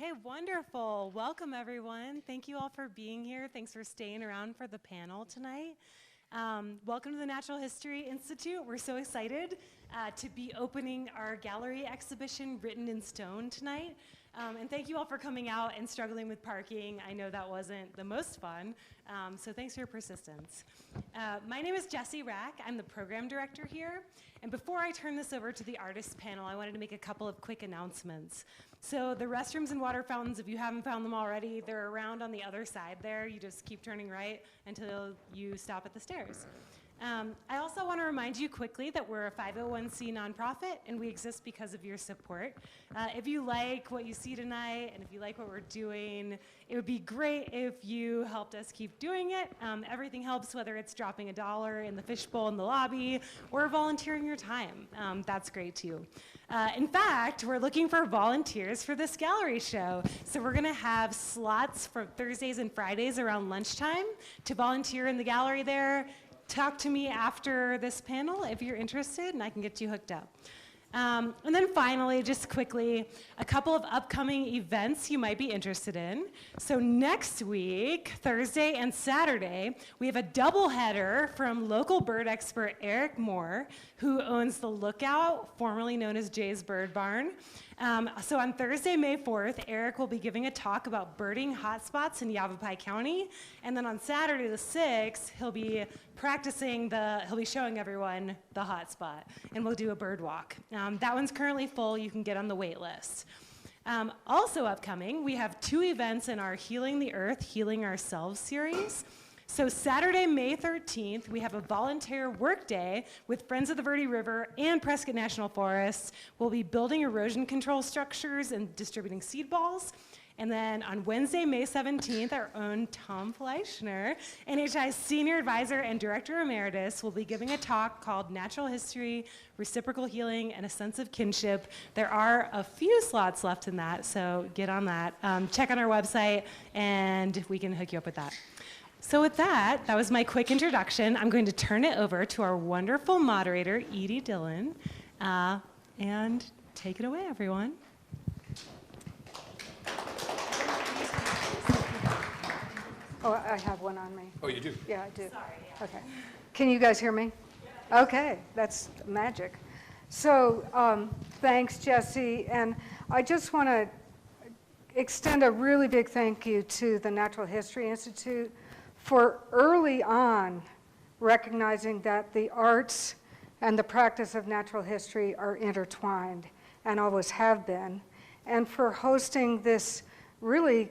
Okay, wonderful. Welcome, everyone. Thank you all for being here. Thanks for staying around for the panel tonight. Welcome to the Natural History Institute. We're so excited to be opening our gallery exhibition, Written in Stone, tonight. And thank you all for coming out and struggling with parking. I know that wasn't the most fun, so thanks for your persistence. My name is Jessie Rack. I'm the program director here. And before I turn this over to the artist panel, I wanted to make a couple of quick announcements. So the restrooms and water fountains, if you haven't found them already, they're around on the other side there. You just keep turning right until you stop at the stairs. I also want to remind you quickly that we're a 501c nonprofit, and we exist because of your support. If you like what you see tonight, and if you like what we're doing, it would be great if you helped us keep doing it. Everything helps, whether it's dropping $1 in the fishbowl in the lobby or volunteering your time. That's great too. In fact, we're looking for volunteers for this gallery show. So we're gonna have slots for Thursdays and Fridays around lunchtime to volunteer in the gallery there. Talk to me after this panel if you're interested, and I can get you hooked up. And then finally, just quickly, a couple of upcoming events you might be interested in. So next week, Thursday and Saturday, we have a doubleheader from local bird expert Eric Moore, who owns The Lookout, formerly known as Jay's Bird Barn. So on Thursday, May 4th, Eric will be giving a talk about birding hotspots in Yavapai County. And then on Saturday, the 6th, he'll be showing everyone the hotspot, and we'll do a bird walk. That one's currently full. You can get on the wait list. Also upcoming, we have 2 events in our Healing the Earth, Healing Ourselves series. So Saturday, May 13th, we have a volunteer work day with Friends of the Verde River and Prescott National Forest. We'll be building erosion control structures and distributing seed balls. And then on Wednesday, May 17th, our own Tom Fleischner, NHI's Senior Advisor and Director Emeritus, will be giving a talk called Natural History, Reciprocal Healing, and a Sense of Kinship. There are a few slots left in that, so get on that. Check on our website, and we can hook you up with that. So with that, that was my quick introduction. I'm going to turn it over to our wonderful moderator, Edie Dillon, and take it away, everyone. Oh, I have one on me. Oh, you do? Yeah, I do. Sorry, yeah. Okay. Can you guys hear me? Yeah. Okay, that's magic. So thanks, Jessie. And I just want to extend a really big thank you to the Natural History Institute for early on recognizing that the arts and the practice of natural history are intertwined and always have been, and for hosting this really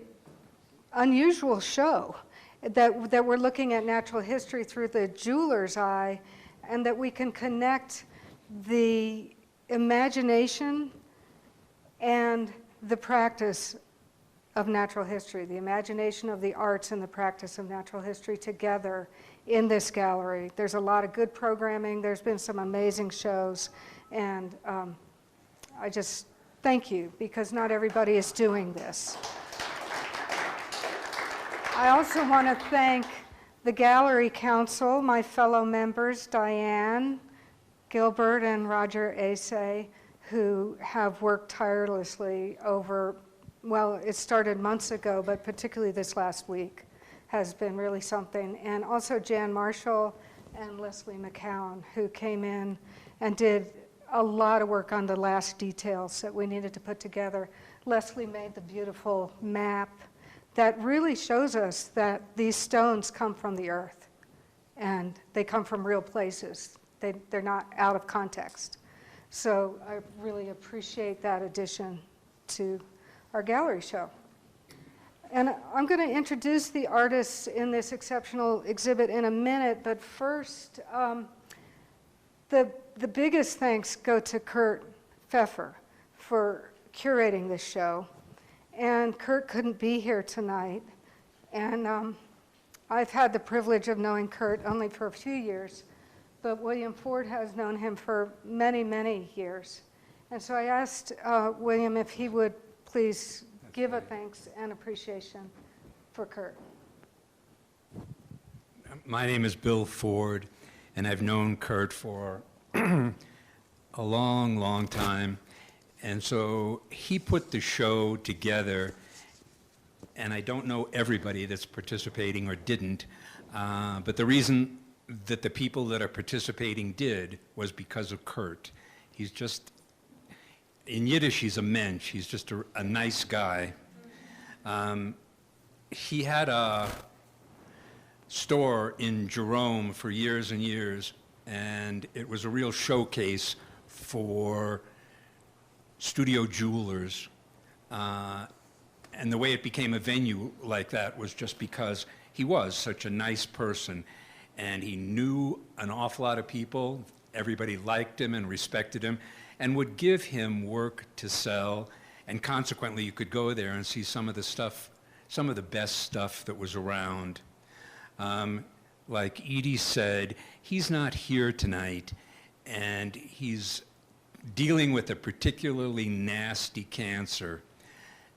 unusual show that we're looking at natural history through the jeweler's eye, and that we can connect the imagination and the practice of natural history, the imagination of the arts and the practice of natural history together in this gallery. There's a lot of good programming. There's been some amazing shows, and I just thank you, because not everybody is doing this. I also want to thank the Gallery Council, my fellow members, Diane Gilbert and Roger Ace, who have worked tirelessly over, well, it started months ago, but particularly this last week has been really something. And also Jan Marshall and Lesley McKeown, who came in and did a lot of work on the last details that we needed to put together. Lesley made the beautiful map that really shows us that these stones come from the earth, and they come from real places. They're not out of context. So I really appreciate that addition to our gallery show. And I'm going to introduce the artists in this exceptional exhibit in a minute, but first, the biggest thanks go to Kurt Pfeffer for curating this show. And Kurt couldn't be here tonight. And I've had the privilege of knowing Kurt only for a few years, but William Ford has known him for many, many years. And so I asked William if he would please give a thanks and appreciation for Kurt. My name is Bill Ford, and I've known Kurt for a long, long time. And so he put the show together and I don't know everybody that's participating or didn't, but the reason that the people that are participating did was because of Kurt. He's just, in Yiddish, he's a mensch. He's just a nice guy. He had a store in Jerome for years and years, and it was a real showcase for studio jewelers. And the way it became a venue like that was just because he was such a nice person, and he knew an awful lot of people. Everybody liked him and respected him and would give him work to sell, and consequently you could go there and see some of the stuff, some of the best stuff that was around. Like Edie said, he's not here tonight, and he's dealing with a particularly nasty cancer.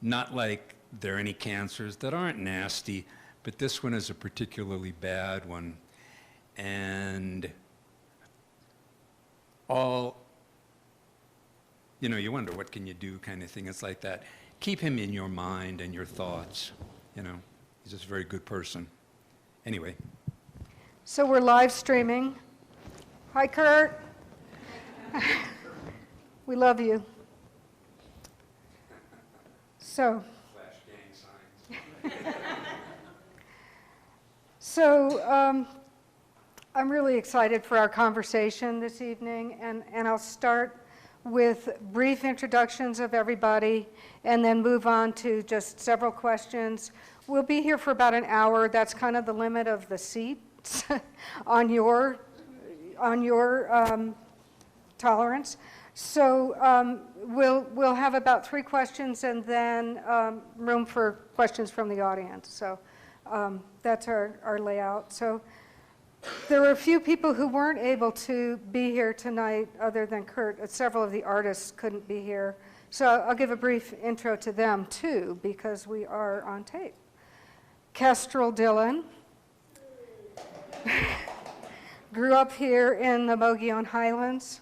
Not like there are any cancers that aren't nasty, but this one is a particularly bad one. And all, you know, you wonder what can you do kind of thing. It's like that. Keep him in your mind and your thoughts, you know. He's just a very good person. Anyway. So we're live streaming. Hi, Kurt. We love you. So. Flash gang signs. So I'm really excited for our conversation this evening, and I'll start with brief introductions of everybody and then move on to just several questions. We'll be here for about an hour. That's kind of the limit of the seats on your tolerance. So we'll have about 3 questions and then room for questions from the audience. So that's our layout. So there were a few people who weren't able to be here tonight other than Kurt. Several of the artists couldn't be here. So I'll give a brief intro to them too, because we are on tape. Kestrel Dillon grew up here in the Mogollon Highlands,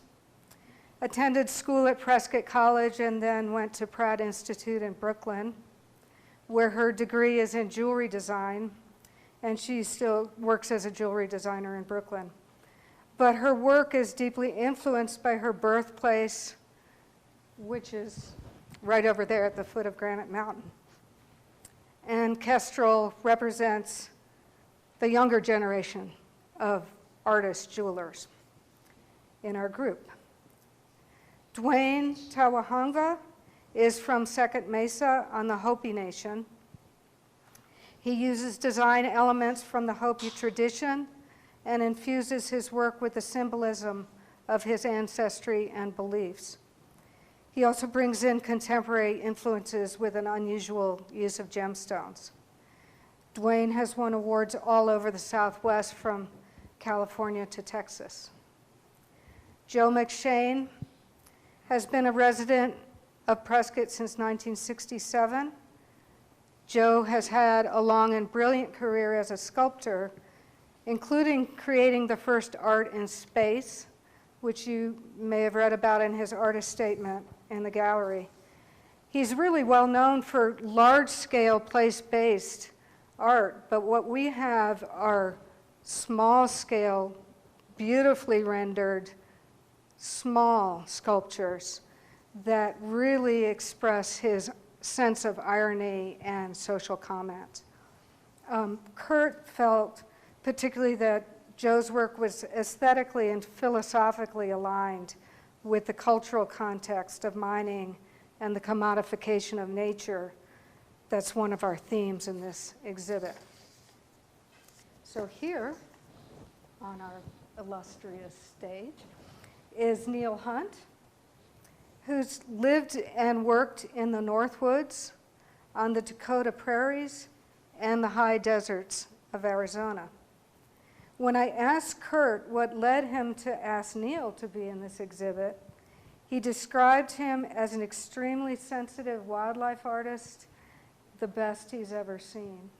attended school at Prescott College, and then went to Pratt Institute in Brooklyn, where her degree is in jewelry design, and she still works as a jewelry designer in Brooklyn. But her work is deeply influenced by her birthplace, which is right over there at the foot of Granite Mountain. And Kestrel represents the younger generation of artist jewelers in our group. Dwayne Tawahanga is from Second Mesa on the Hopi Nation. He uses design elements from the Hopi tradition and infuses his work with the symbolism of his ancestry and beliefs. He also brings in contemporary influences with an unusual use of gemstones. Dwayne has won awards all over the Southwest, from California to Texas. Joe McShane has been a resident of Prescott since 1967. Joe has had a long and brilliant career as a sculptor, including creating the first art in space, which you may have read about in his artist statement in the gallery. He's really well known for large-scale place-based art, but what we have are small-scale, beautifully rendered, small sculptures that really express his sense of irony and social comment. Kurt felt particularly that Joe's work was aesthetically and philosophically aligned with the cultural context of mining and the commodification of nature. That's one of our themes in this exhibit. So here, on our illustrious stage, is Neil Hunt, who's lived and worked in the Northwoods, on the Dakota prairies, and the high deserts of Arizona. When I asked Kurt what led him to ask Neil to be in this exhibit, he described him as an extremely sensitive wildlife artist, the best he's ever seen.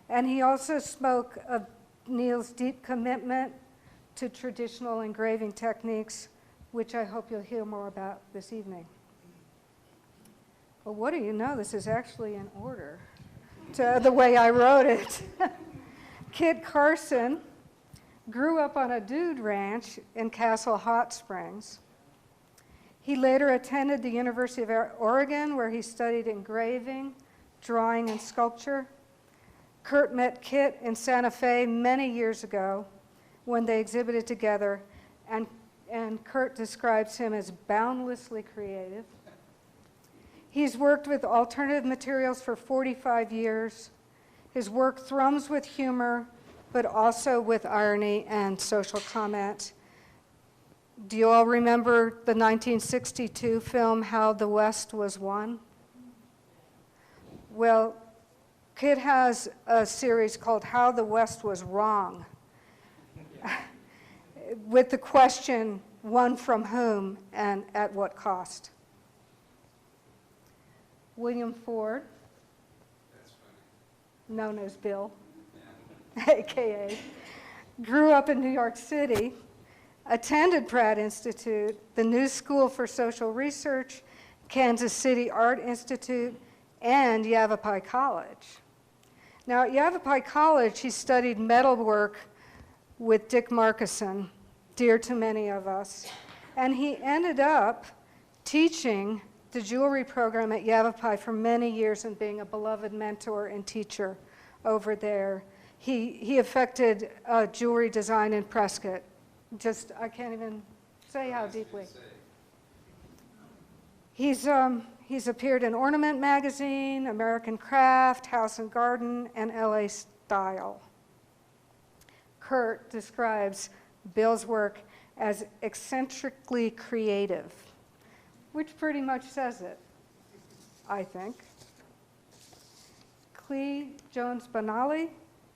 And he also spoke of Neil's deep commitment to traditional engraving techniques, which I hope you'll hear more about this evening. Well, what do you know? This is actually in order to the way I wrote it. Kit Carson grew up on a dude ranch in Castle Hot Springs. He later attended the University of Oregon, where he studied engraving, drawing, and sculpture. Kurt met Kit in Santa Fe many years ago when they exhibited together, and Kurt describes him as boundlessly creative. He's worked with alternative materials for 45 years. His work thrums with humor, but also with irony and social comment. Do you all remember the 1962 film, How the West Was Won? Well, Kit has a series called How the West Was Wrong, with the question, won from whom and at what cost? William Ford, known as Bill, AKA, grew up in New York City, attended Pratt Institute, the New School for Social Research, Kansas City Art Institute, and Yavapai College. Now, at Yavapai College, he studied metalwork with Dick Markison, dear to many of us, and he ended up teaching the jewelry program at Yavapai for many years and being a beloved mentor and teacher over there. He affected jewelry design in Prescott. Just, I can't even say how deeply. He's appeared in Ornament Magazine, American Craft, House and Garden, and LA Style. Kurt describes Bill's work as eccentrically creative, which pretty much says it, I think. Klee Benally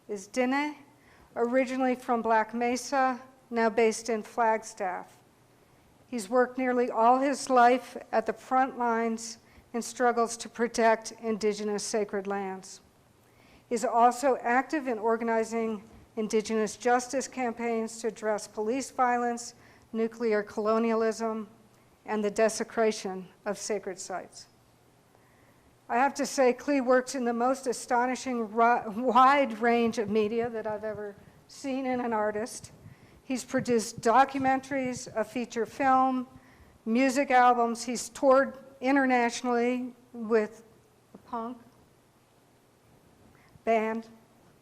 is Aine, originally from Black Mesa, now based in Flagstaff. He's worked nearly all his life at the front lines in struggles to protect indigenous sacred lands. He's also active in organizing indigenous justice campaigns to address police violence, nuclear colonialism, and the desecration of sacred sites. I have to say, Klee works in the most astonishing wide range of media that I've ever seen in an artist. He's produced documentaries, a feature film, music albums. He's toured internationally with a punk band.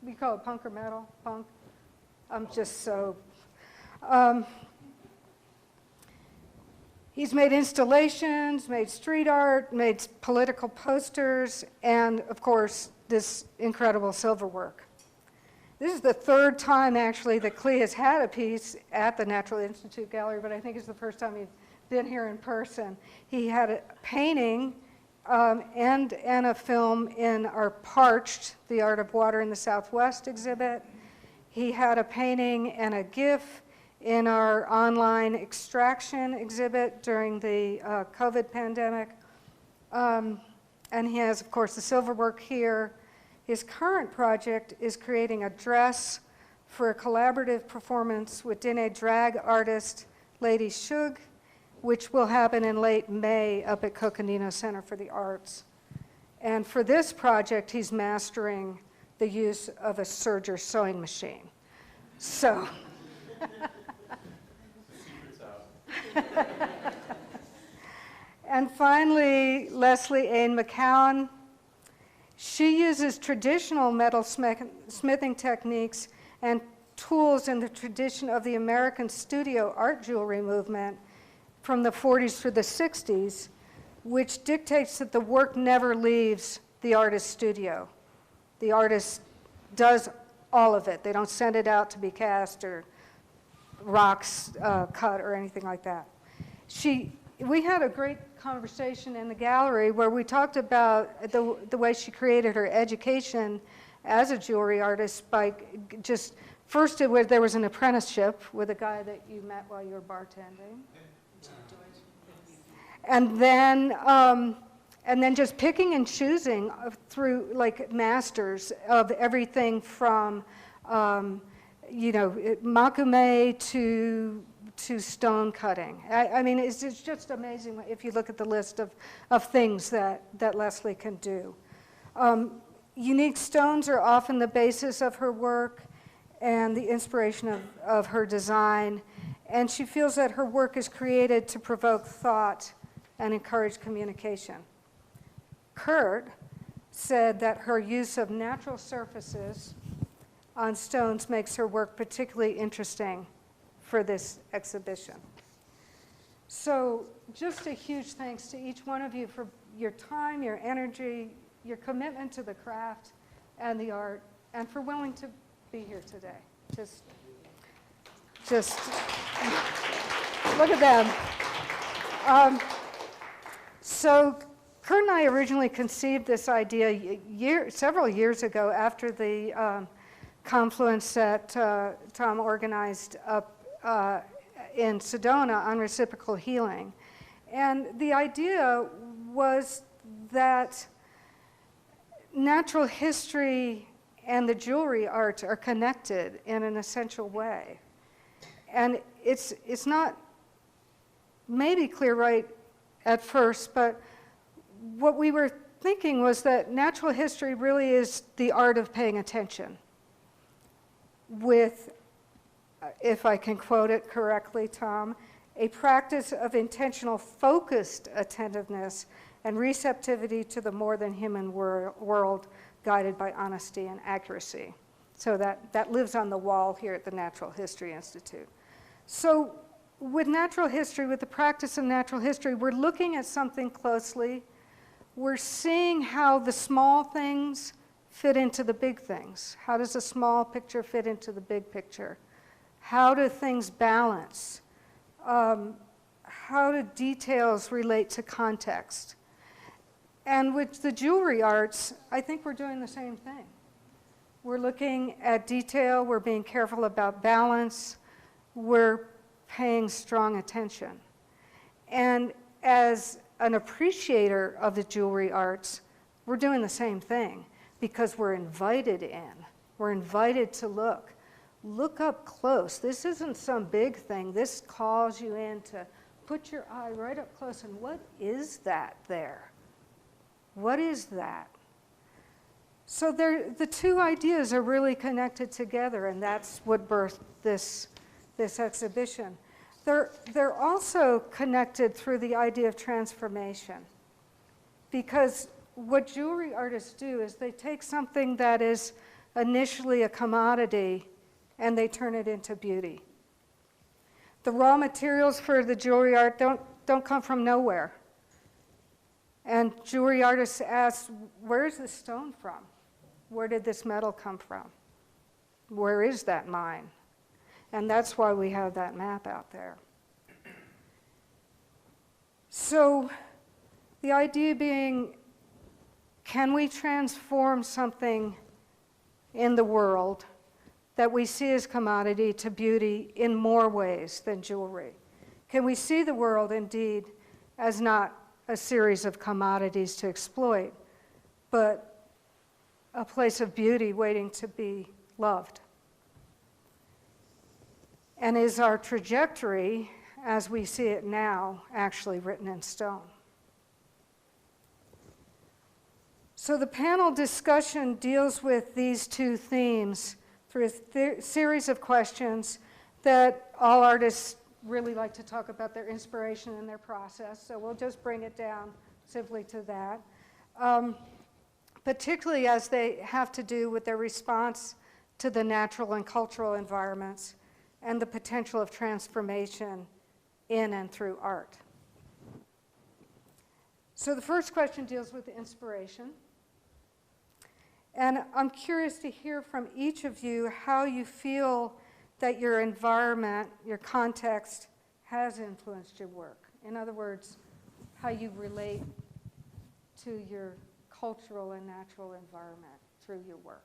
We call it punk or metal, punk. I'm just so... He's made installations, made street art, made political posters, and of course, this incredible silver work. This is the third time, actually, that Klee has had a piece at the Natural Institute Gallery, but I think it's the first time he's been here in person. He had a painting and a film in our Parched, The Art of Water in the Southwest exhibit. He had a painting and a GIF in our online extraction exhibit during the COVID pandemic. And he has, of course, the silver work here. His current project is creating a dress for a collaborative performance with Aine drag artist Lady Shug, which will happen in late May up at Coconino Center for the Arts. And for this project, he's mastering the use of a serger sewing machine. So. And finally, Lesley Aine McKeown. She uses traditional metal smithing techniques and tools in the tradition of the American studio art jewelry movement from the 40s through the 60s, which dictates that the work never leaves the artist's studio. The artist does all of it. They don't send it out to be cast or rocks cut or anything like that. We had a great conversation in the gallery where we talked about the way she created her education as a jewelry artist by just, first there was an apprenticeship with a guy that you met while you were bartending. And then just picking and choosing through like masters of everything from, macrame to stone cutting. I mean, it's just amazing if you look at the list of things that Lesley can do. Unique stones are often the basis of her work and the inspiration of her design, and she feels that her work is created to provoke thought and encourage communication. Kurt said that her use of natural surfaces on stones makes her work particularly interesting for this exhibition. So just a huge thanks to each one of you for your time, your energy, your commitment to the craft and the art, and for willing to be here today. Just look at them. So Kurt and I originally conceived this idea several years ago after the confluence that Tom organized up in Sedona on reciprocal healing. And the idea was that natural history and the jewelry arts are connected in an essential way. And it's not maybe clear right at first, but what we were thinking was that natural history really is the art of paying attention with, if I can quote it correctly, Tom, a practice of intentional focused attentiveness and receptivity to the more than human world guided by honesty and accuracy. So that lives on the wall here at the Natural History Institute. So with natural history, with the practice of natural history, we're looking at something closely. We're seeing how the small things fit into the big things. How does a small picture fit into the big picture? How do things balance? How do details relate to context? And with the jewelry arts, I think we're doing the same thing. We're looking at detail, we're being careful about balance, we're paying strong attention. And as an appreciator of the jewelry arts, we're doing the same thing because we're invited in. We're invited to look up close. This isn't some big thing. This calls you in to put your eye right up close and what is that there? What is that? So the two ideas are really connected together, and that's what birthed this exhibition. They're also connected through the idea of transformation, because what jewelry artists do is they take something that is initially a commodity and they turn it into beauty. The raw materials for the jewelry art don't come from nowhere. And jewelry artists ask, where's this stone from? Where did this metal come from? Where is that mine? And that's why we have that map out there. So the idea being, can we transform something in the world that we see as commodity to beauty in more ways than jewelry? Can we see the world indeed as not a series of commodities to exploit, but a place of beauty waiting to be loved? And is our trajectory, as we see it now, actually written in stone? So the panel discussion deals with these two themes through a series of questions that all artists really like to talk about their inspiration and their process, so we'll just bring it down simply to that. Particularly as they have to do with their response to the natural and cultural environments and the potential of transformation in and through art. So the first question deals with the inspiration. And I'm curious to hear from each of you how you feel that your environment, your context, has influenced your work. In other words, how you relate to your cultural and natural environment through your work.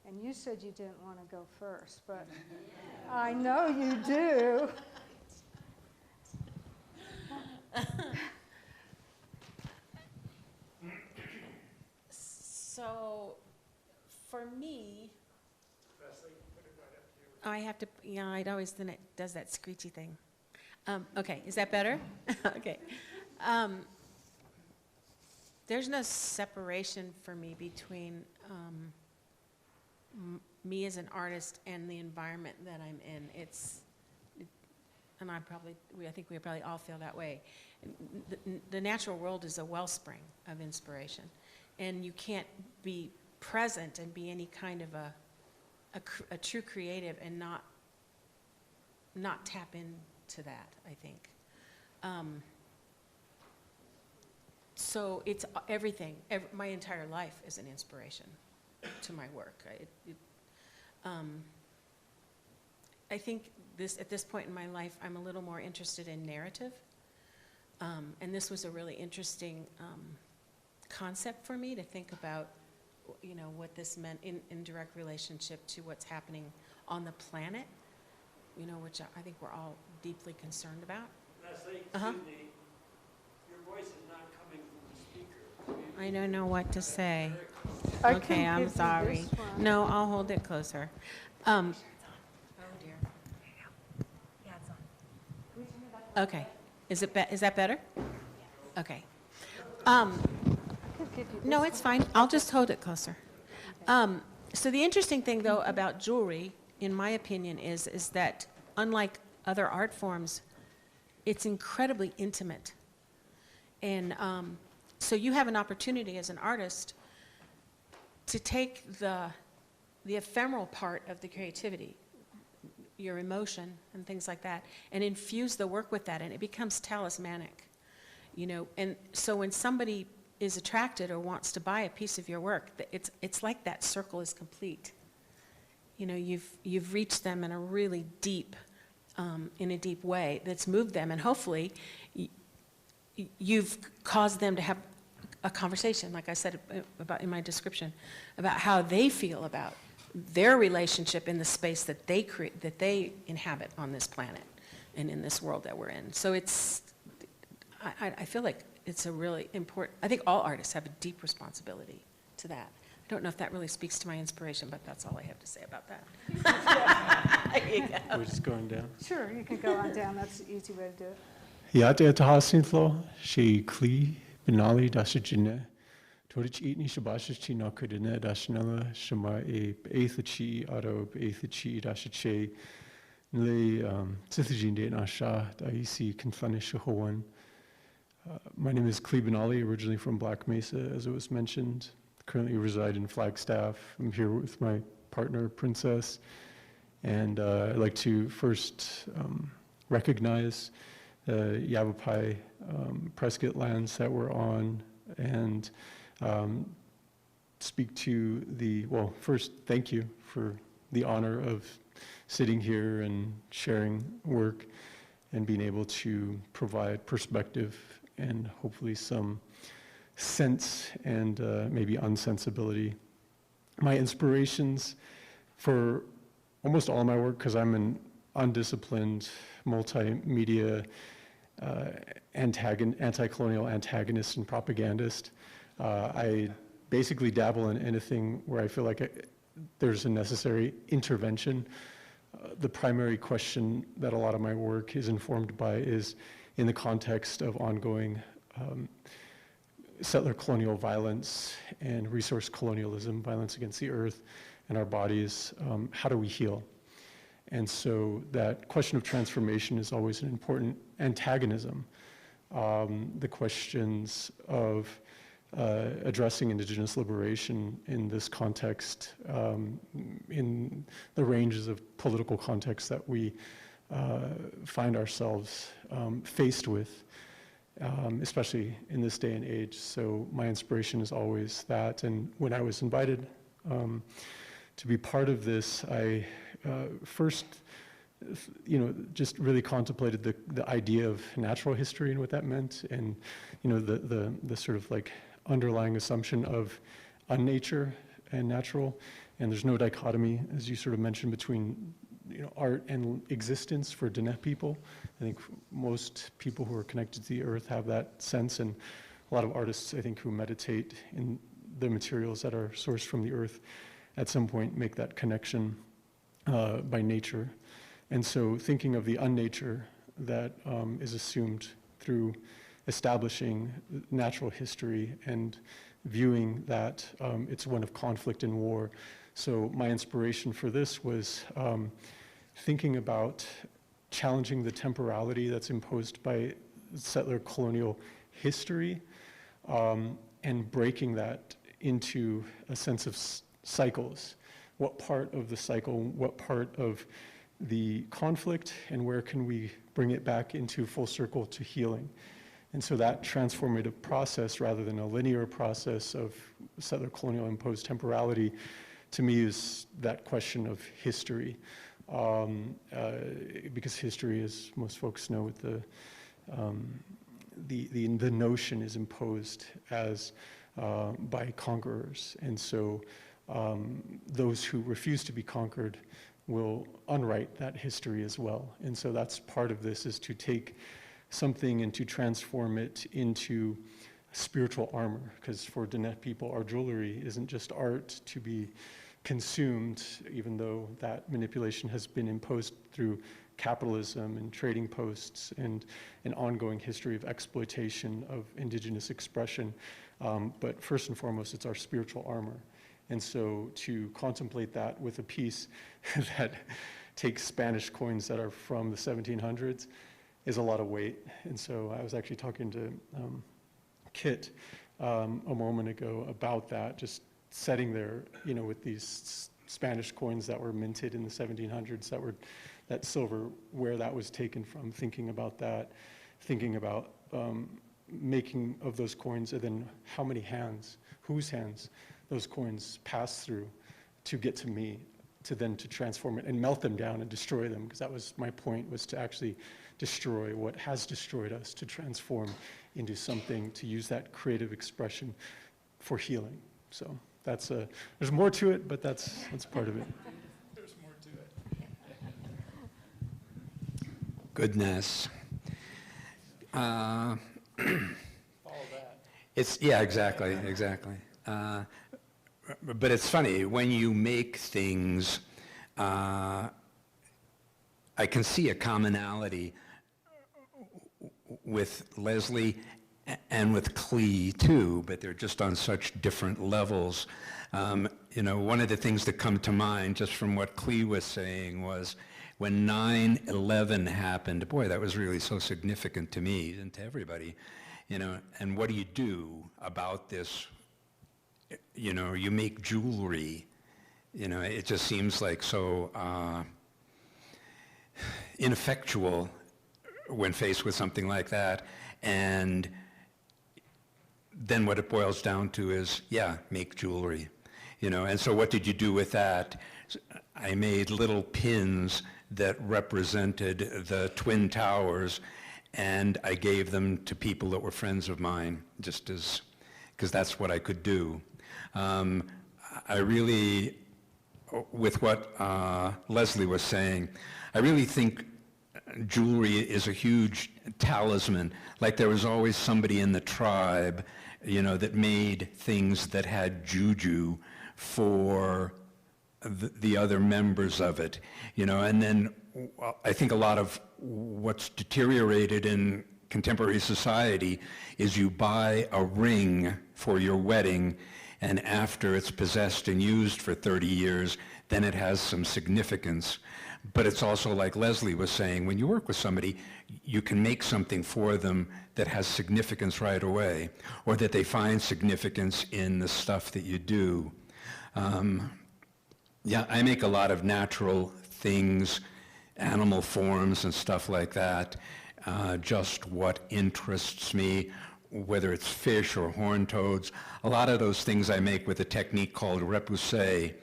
And you said you didn't want to go first, but I know you do. So, for me, Lesley, put it right up here I have to, yeah, then it does that screechy thing. Okay, is that better? Okay. There's no separation for me between me as an artist and the environment that I'm in. And I think we probably all feel that way. The natural world is a wellspring of inspiration, and you can't be present and be any kind of a true creative and not tap into that, I think. So it's everything. My entire life is an inspiration to my work. I think at this point in my life, I'm a little more interested in narrative. And this was a really interesting concept for me to think about, what this meant in direct relationship to what's happening on the planet, which I think we're all deeply concerned about. Lesley, your voice is not coming from the speaker. I don't know what to say. I Okay, can I'm give you sorry. this one. No, I'll hold it closer. Oh dear. Yeah, it's on. Okay. Is that better? Okay. Could give you No, this it's fine. I'll just hold it closer. So the interesting thing, though, about jewelry, in my opinion, is that unlike other art forms, it's incredibly intimate. And so you have an opportunity as an artist to take the ephemeral part of the creativity, your emotion and things like that, and infuse the work with that, and it becomes talismanic, And so when somebody is attracted or wants to buy a piece of your work, it's like that circle is complete. You've reached them in a really deep, in a deep way that's moved them, and hopefully you've caused them to have a conversation, like I said about in my description, about how they feel about their relationship in the space that they inhabit on this planet and in this world that we're in. So I feel like it's a really important, I think all artists have a deep responsibility to that. I don't know if that really speaks to my inspiration, but that's all I have to say about that. There you go. We're just going down. Sure, you can go on down. That's the easy way to do it. Yate tahasintlo, she Klee Benally dasajine, Torich eatni shabashachi no kudine dashnella, Shama a Aethachi, Auto Aethachi dashache, Le Sithajin de Nasha, Daisi Kinfanish Hoan. My name is Klee Benally, originally from Black Mesa, as it was mentioned. Currently reside in Flagstaff. I'm here with my partner, Princess. And I'd like to first recognize the Yavapai Prescott lands that we're on and speak to first, thank you for the honor of sitting here and sharing work and being able to provide perspective and hopefully some sense and maybe unsensibility. My inspirations for almost all my work, because I'm an undisciplined multimedia anti-colonial antagonist and propagandist. I basically dabble in anything where I feel like there's a necessary intervention. The primary question that a lot of my work is informed by is in the context of ongoing settler colonial violence and resource colonialism, violence against the earth and our bodies. How do we heal? And so that question of transformation is always an important antagonism. The questions of addressing indigenous liberation in this context, in the ranges of political contexts that we find ourselves faced with, especially in this day and age. So my inspiration is always that. And when I was invited to be part of this, I first, just really contemplated the idea of natural history and what that meant, and the sort of like underlying assumption of unnature and natural. And there's no dichotomy, as you sort of mentioned, between art and existence for Diné people. I think most people who are connected to the earth have that sense, and a lot of artists, I think, who meditate in the materials that are sourced from the earth at some point make that connection. by nature. And so thinking of the unnature that is assumed through establishing natural history and viewing that it's one of conflict and war. So my inspiration for this was thinking about challenging the temporality that's imposed by settler colonial history and breaking that into a sense of cycles. What part of the cycle, what part of the conflict, and where can we bring it back into full circle to healing? And so that transformative process, rather than a linear process of settler colonial imposed temporality, to me is that question of history. Because history, as most folks know, with the notion is imposed as by conquerors. And so those who refuse to be conquered will unwrite that history as well. And so that's part of this, is to take something and to transform it into spiritual armor. Because for Diné people, our jewelry isn't just art to be consumed, even though that manipulation has been imposed through capitalism and trading posts and an ongoing history of exploitation of indigenous expression. But first and foremost, it's our spiritual armor. And so to contemplate that with a piece that takes Spanish coins that are from the 1700s is a lot of weight. And so I was actually talking to Kit a moment ago about that, just setting there, you know, with these Spanish coins that were minted in the 1700s, that silver, where that was taken from, thinking about that, thinking about making of those coins, and then how many hands, whose hands those coins pass through to get to me, to transform it and melt them down and destroy them, because that was my point, was to actually destroy what has destroyed us, to transform into something, to use that creative expression for healing. So that's there's more to it, but that's part of it. There's more to it. Goodness. Follow that. Exactly. But it's funny, when you make things, I can see a commonality with Lesley and with Klee too, but they're just on such different levels. You know, one of the things that come to mind just from what Klee was saying was when 9/11 happened, boy, that was really so significant to me and to everybody, you know, and what do you do about this? You know, you make jewelry, you know, it just seems like so ineffectual when faced with something like that. And then what it boils down to is, make jewelry, you know. And so what did you do with that? I made little pins that represented the Twin Towers, and I gave them to people that were friends of mine, just as, because that's what I could do. I really, with what Lesley was saying, I really think jewelry is a huge talisman. Like there was always somebody in the tribe, you know, that made things that had juju for the other members of it, you know. And then I think a lot of what's deteriorated in contemporary society is you buy a ring for your wedding, and after it's possessed and used for 30 years, then it has some significance. But it's also like Lesley was saying, when you work with somebody, you can make something for them that has significance right away, or that they find significance in the stuff that you do. I make a lot of natural things, animal forms and stuff like that, just what interests me, whether it's fish or horned toads. A lot of those things I make with a technique called repoussé,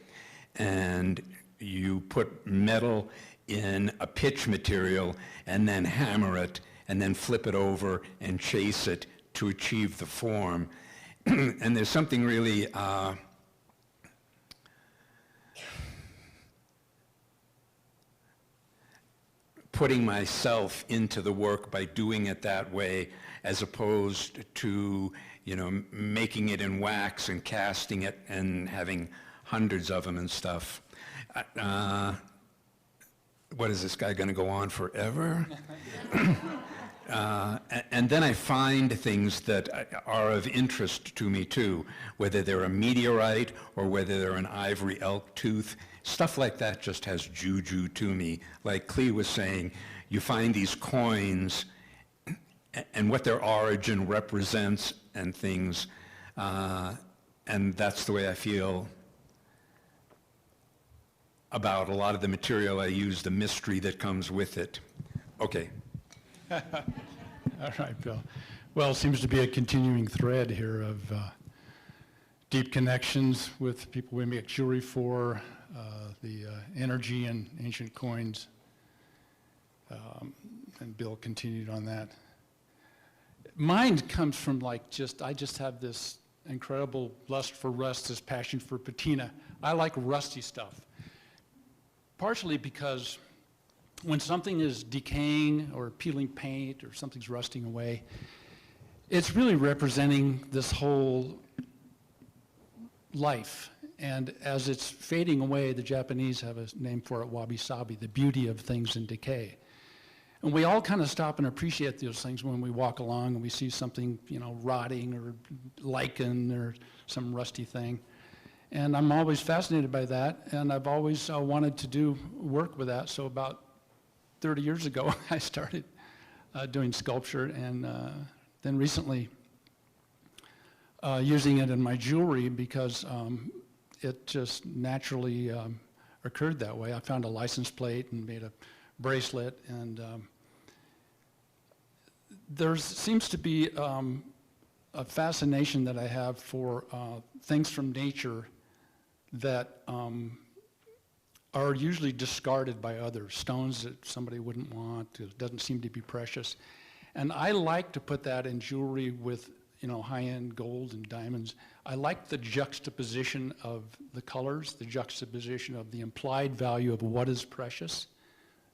and you put metal in a pitch material and then hammer it and then flip it over and chase it to achieve the form. And there's something really putting myself into the work by doing it that way, as opposed to, you know, making it in wax and casting it and having hundreds of them and stuff. what is this guy going to go on forever? And then I find things that are of interest to me too, whether they're a meteorite or whether they're an ivory elk tooth. Stuff like that just has juju to me. Like Klee was saying, you find these coins and what their origin represents and things, and that's the way I feel about a lot of the material I use, the mystery that comes with it. Okay. All right, Bill. Well, it seems to be a continuing thread here of deep connections with people we make jewelry for, the energy in ancient coins, and Bill continued on that. Mine comes from I just have this incredible lust for rust, this passion for patina. I like rusty stuff, partially because when something is decaying or peeling paint or something's rusting away, it's really representing this whole life. And as it's fading away, the Japanese have a name for it, wabi-sabi, the beauty of things in decay. And we all kind of stop and appreciate those things when we walk along and we see something, rotting or lichen or some rusty thing. And I'm always fascinated by that, and I've always wanted to do work with that. So about 30 years ago, I started doing sculpture, and then recently using it in my jewelry because it just naturally occurred that way. I found a license plate and made a bracelet, and there seems to be a fascination that I have for things from nature that are usually discarded by others, stones that somebody wouldn't want, it doesn't seem to be precious. And I like to put that in jewelry with high-end gold and diamonds. I like the juxtaposition of the colors, the juxtaposition of the implied value of what is precious,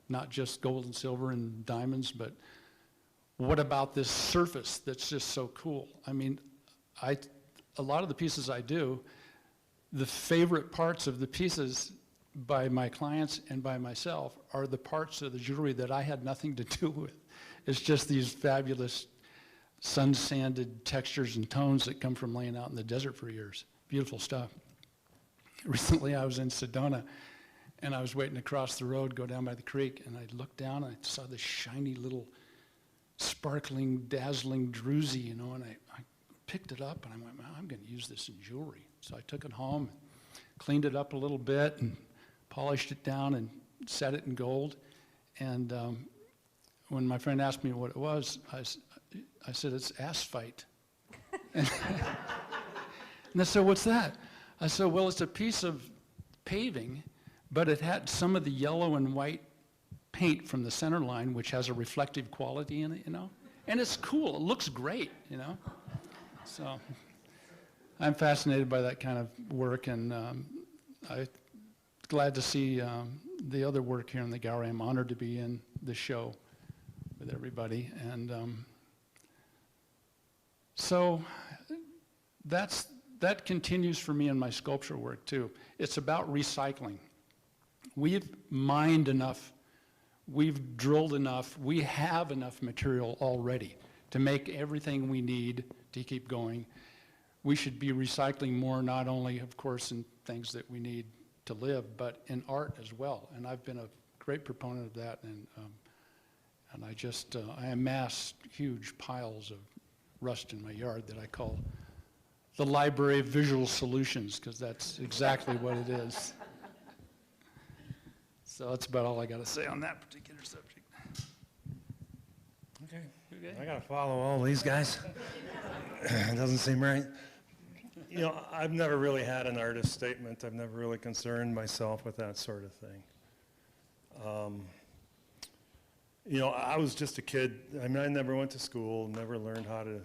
not just gold and silver and diamonds, but what about this surface that's just so cool? I mean, a lot of the pieces I do, the favorite parts of the pieces by my clients and by myself are the parts of the jewelry that I had nothing to do with. It's just these fabulous sun-sanded textures and tones that come from laying out in the desert for years. Beautiful stuff. Recently I was in Sedona and I was waiting to cross the road, go down by the creek, and I looked down and I saw this shiny little sparkling, dazzling druzy, and I picked it up and I went, man, I'm going to use this in jewelry. So I took it home, cleaned it up a little bit, and polished it down and set it in gold. And when my friend asked me what it was, I said, it's asphyte. And they said, what's that? I said, well, it's a piece of paving, but it had some of the yellow and white paint from the center line, which has a reflective quality in it, And it's cool. It looks great, So I'm fascinated by that kind of work, and I'm glad to see the other work here in the gallery. I'm honored to be in the show with everybody. And so that continues for me in my sculpture work too. It's about recycling. We've mined enough, we've drilled enough, we have enough material already to make everything we need to keep going. We should be recycling more, not only, of course, in things that we need to live, but in art as well. And I've been a great proponent of that, and I amass huge piles of rust in my yard that I call the Library of Visual Solutions, because that's exactly what it is. So that's about all I got to say on that particular subject. Okay. I got to follow all these guys. It doesn't seem right. I've never really had an artist statement. I've never really concerned myself with that sort of thing. I was just a kid. I mean, I never went to school, never learned how to,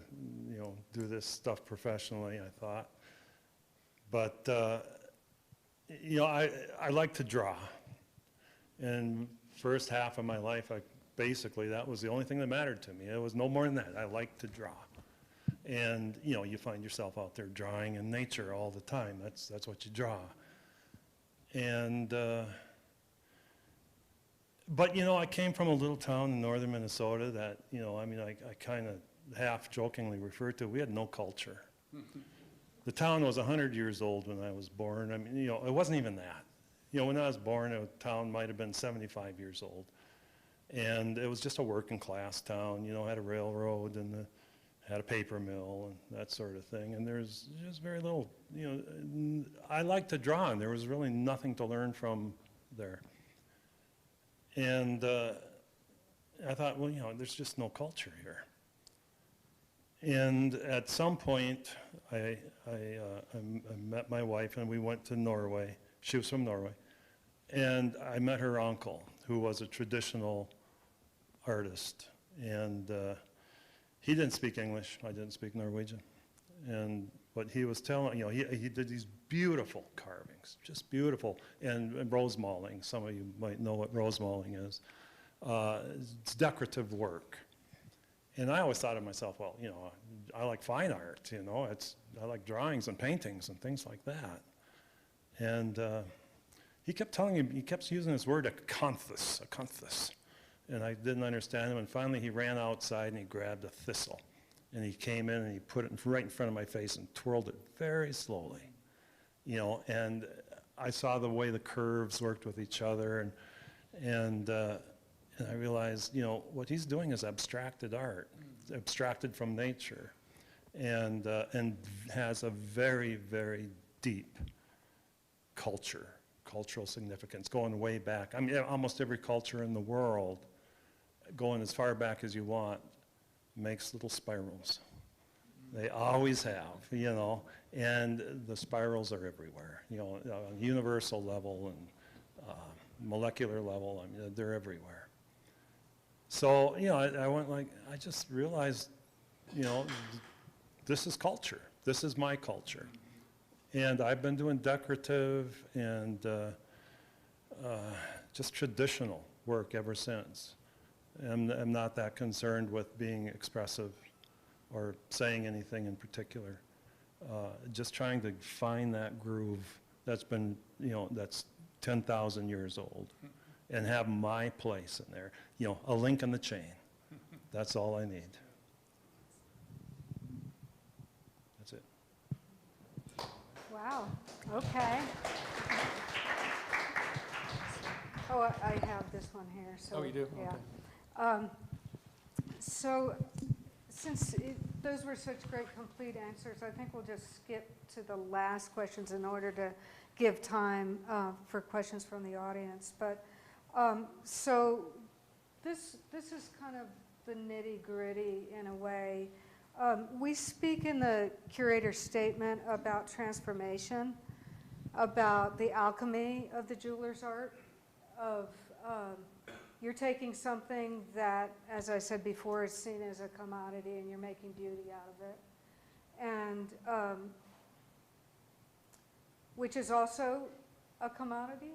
do this stuff professionally, I thought. But, I like to draw. And first half of my life, basically, that was the only thing that mattered to me. It was no more than that. I liked to draw. And, you find yourself out there drawing in nature all the time. That's what you draw. And But, you know, I came from a little town in northern Minnesota that, you know, I mean, I kind of half jokingly refer to, we had no culture. The town was 100 years old when I was born. I mean, you know, it wasn't even that. You know, when I was born, the town might have been 75 years old. And it was just a working class town, you know, had a railroad and had a paper mill and that sort of thing. And there's just very little, you know, I like to draw, and there was really nothing to learn from there. And I thought, well, you know, there's just no culture here. And at some point, I met my wife, and we went to Norway. She was from Norway. And I met her uncle, who was a traditional artist. And he didn't speak English. I didn't speak Norwegian. But he was telling, you know, he did these beautiful carvings, just beautiful, and rose mauling. Some of you might know what rose mauling is. It's decorative work. And I always thought of myself, well, you know, I like fine art, you know, I like drawings and paintings and things like that. And he kept telling me, he kept using this word, acanthus. And I didn't understand him, and finally he ran outside and he grabbed a thistle. And he came in and he put it right in front of my face and twirled it very slowly, you know, and I saw the way the curves worked with each other, and I realized, you know, what he's doing is abstracted art, abstracted from nature, and has a very, very deep cultural significance, going way back. I mean, almost every culture in the world, going as far back as you want, makes little spirals. They always have, you know, and the spirals are everywhere, you know, on a universal level and molecular level. I mean, they're everywhere. So, you know, I went like, I just realized, you know, this is culture. This is my culture. And I've been doing decorative and just traditional work ever since. I'm not that concerned with being expressive or saying anything in particular. Just trying to find that groove that's been, you know, that's 10,000 years old and have my place in there. You know, a link in the chain. That's all I need. That's it. Wow, okay. Oh, I have this one here. So, Oh, you do? Yeah. Okay. So since those were such great complete answers, I think we'll just skip to the last questions in order to give time for questions from the audience. But so this is kind of the nitty-gritty in a way. We speak in the Curator statement about transformation, about the alchemy of the jeweler's art, of you're taking something that, as I said before, is seen as a commodity, and you're making beauty out of it, and which is also a commodity,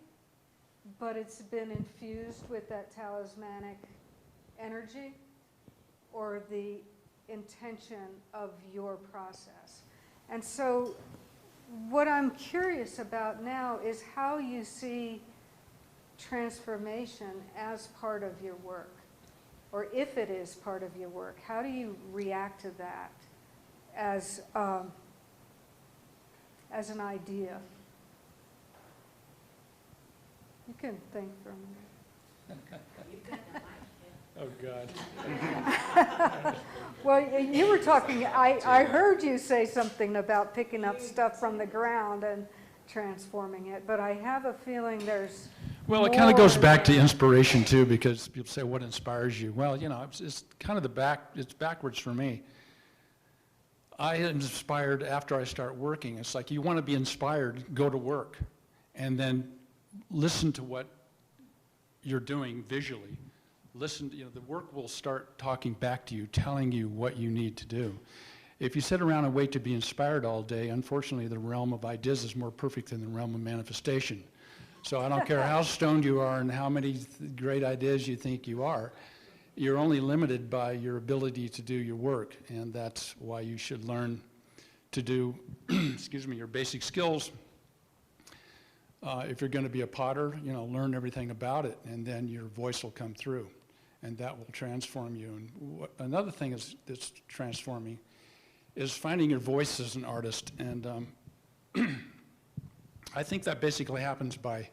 but it's been infused with that talismanic energy or the intention of your process. And so what I'm curious about now is how you see transformation as part of your work, or if it is part of your work. How do you react to that as an idea? You can think for a minute. Oh, God. Well, you were talking, I heard you say something about picking up stuff from the ground and transforming it, but I have a feeling there's Well, it kind of goes back to inspiration, too, because people say, what inspires you? Well, you know, it's kind of it's backwards for me. I am inspired after I start working. It's like you want to be inspired, go to work, and then listen to what you're doing visually. Listen, you know, the work will start talking back to you, telling you what you need to do. If you sit around and wait to be inspired all day, unfortunately, the realm of ideas is more perfect than the realm of manifestation. So I don't care how stoned you are and how many great ideas you think you are, you're only limited by your ability to do your work, and that's why you should learn to do, excuse me, your basic skills If you're going to be a potter, you know, learn everything about it, and then your voice will come through, and that will transform you. And another thing that's transforming is finding your voice as an artist. And I think that basically happens by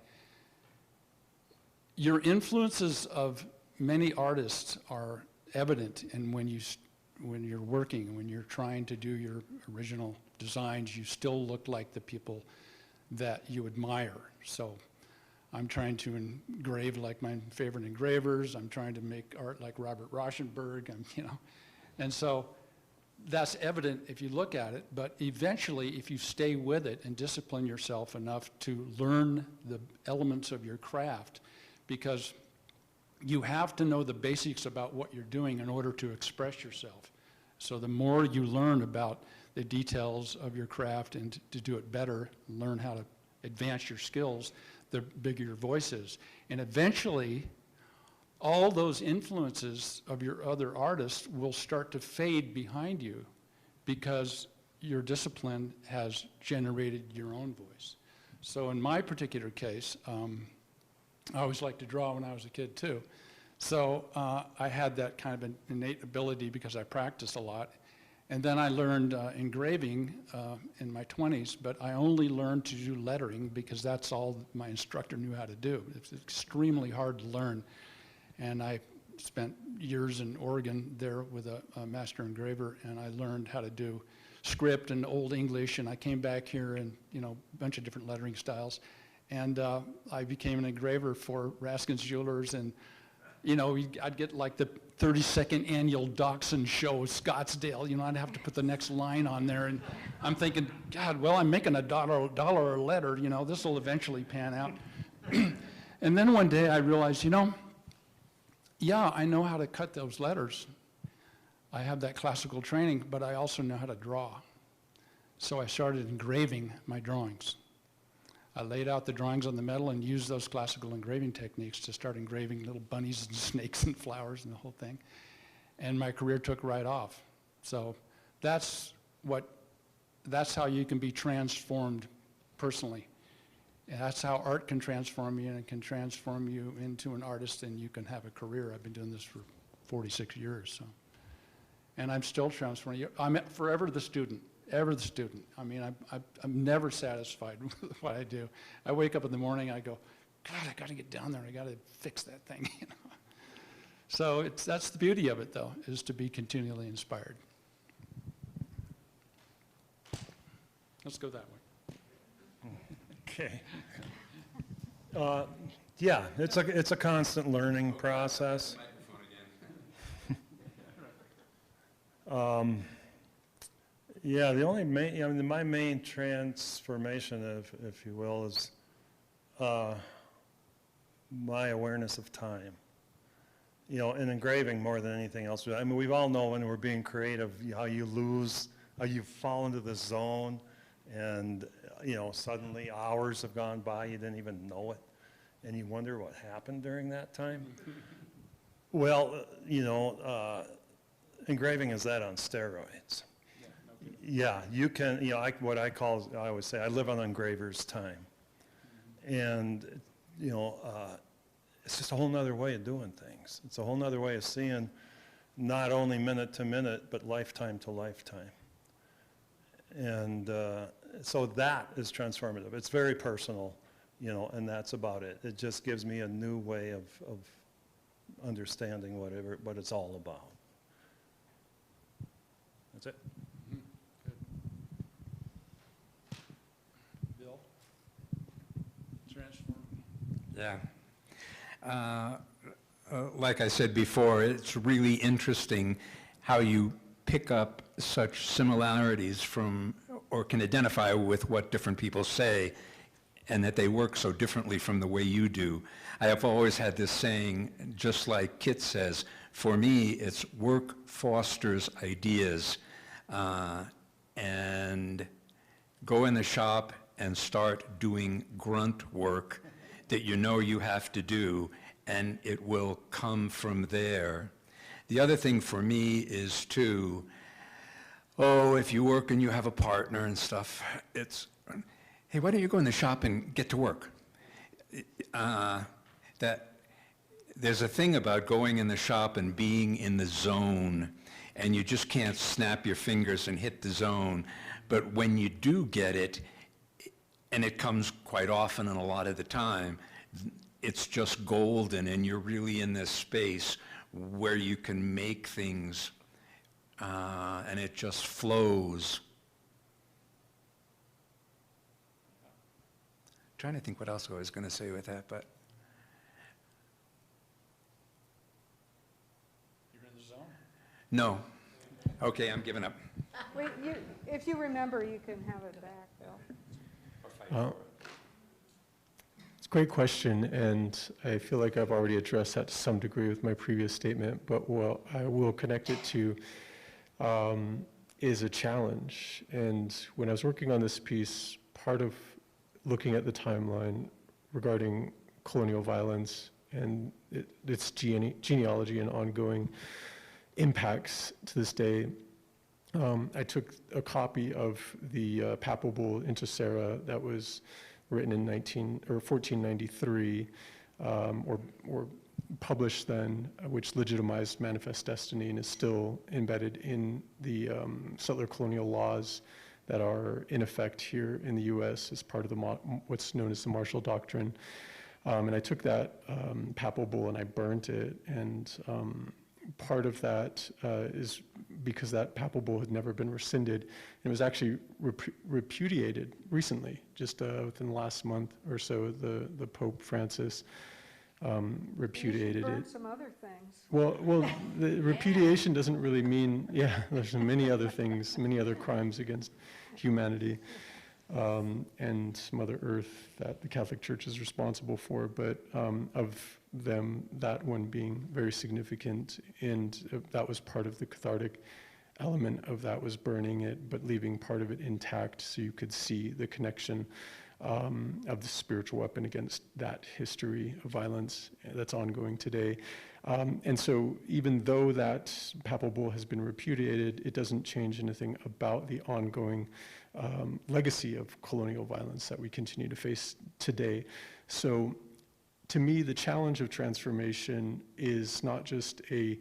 your influences of many artists are evident, and when you're working, when you're trying to do your original designs, you still look like the people that you admire. So I'm trying to engrave like my favorite engravers. I'm trying to make art like Robert Rauschenberg, and so that's evident if you look at it, but eventually if you stay with it and discipline yourself enough to learn the elements of your craft, because you have to know the basics about what you're doing in order to express yourself. So the more you learn about the details of your craft and to do it better, learn how to advance your skills, the bigger your voice is. And eventually, all those influences of your other artists will start to fade behind you because your discipline has generated your own voice. So in my particular case, I always liked to draw when I was a kid too. So I had that kind of an innate ability because I practiced a lot. And then I learned engraving in my 20s, but I only learned to do lettering because that's all my instructor knew how to do. It's extremely hard to learn. And I spent years in Oregon there with a master engraver, and I learned how to do script and Old English, and I came back here and, a bunch of different lettering styles. And I became an engraver for Raskin's Jewelers, and I'd get like the 32nd annual Dachshund show, Scottsdale. I'd have to put the next line on there, and I'm thinking, God, well, I'm making $1 a letter. This will eventually pan out. And then one day I realized, yeah, I know how to cut those letters. I have that classical training, but I also know how to draw. So I started engraving my drawings. I laid out the drawings on the metal and used those classical engraving techniques to start engraving little bunnies and snakes and flowers and the whole thing. And my career took right off. So that's how you can be transformed personally. And that's how art can transform you, and it can transform you into an artist, and you can have a career. I've been doing this for 46 years. So. And I'm still transforming you. I'm forever the student. Ever the student. I mean, I'm never satisfied with what I do. I wake up in the morning, I go, God, I got to get down there. I got to fix that thing. So that's the beauty of it, though, is to be continually inspired. Let's go that way. Okay. Yeah, it's a constant learning process. Yeah, the only my main transformation, if you will, is my awareness of time. In engraving more than anything else. I mean, we all know when we're being creative how you fall into this zone, and suddenly hours have gone by, you didn't even know it, and you wonder what happened during that time. Well, engraving is that on steroids. Yeah, you can, I always say, I live on engraver's time. And, it's just a whole nother way of doing things. It's a whole nother way of seeing not only minute to minute, but lifetime to lifetime. And so that is transformative. It's very personal, and that's about it. It just gives me a new way of understanding what it's all about. That's it. Yeah. Like I said before, it's really interesting how you pick up such similarities from, or can identify with what different people say, and that they work so differently from the way you do. I have always had this saying, just like Kit says, for me, it's work fosters ideas, and go in the shop and start doing grunt work that you have to do, and it will come from there. The other thing for me is too, if you work and you have a partner and stuff, it's, hey, why don't you go in the shop and get to work? that there's a thing about going in the shop and being in the zone, and you just can't snap your fingers and hit the zone. But when you do get it, and it comes quite often and a lot of the time, it's just golden, and you're really in this space where you can make things, and it just flows. Trying to think what else I was going to say with that, but. You're in the zone? No. Okay, I'm giving up. Wait, if you remember, you can have it back, Bill. It's a great question, and I feel like I've already addressed that to some degree with my previous statement, but what I will connect it to is a challenge. And when I was working on this piece, part of looking at the timeline regarding colonial violence and its genealogy and ongoing impacts to this day, I took a copy of the papal bull Inter Sera that was written in 1493, or published then, which legitimized manifest destiny and is still embedded in the settler colonial laws that are in effect here in the U.S. as part of the what's known as the Marshall Doctrine. And I took that papal bull and I burnt it, and part of that is because that papal bull had never been rescinded. It was actually repudiated recently, just within the last month or so. The Pope Francis repudiated burn it. some other things. Well, the repudiation doesn't really mean, there's many other things, many other crimes against humanity and Mother Earth that the Catholic Church is responsible for, but of them, that one being very significant, and that was part of the cathartic element of that, was burning it, but leaving part of it intact so you could see the connection of the spiritual weapon against that history of violence that's ongoing today. And so even though that papal bull has been repudiated, it doesn't change anything about the ongoing legacy of colonial violence that we continue to face today. So to me, the challenge of transformation is not just a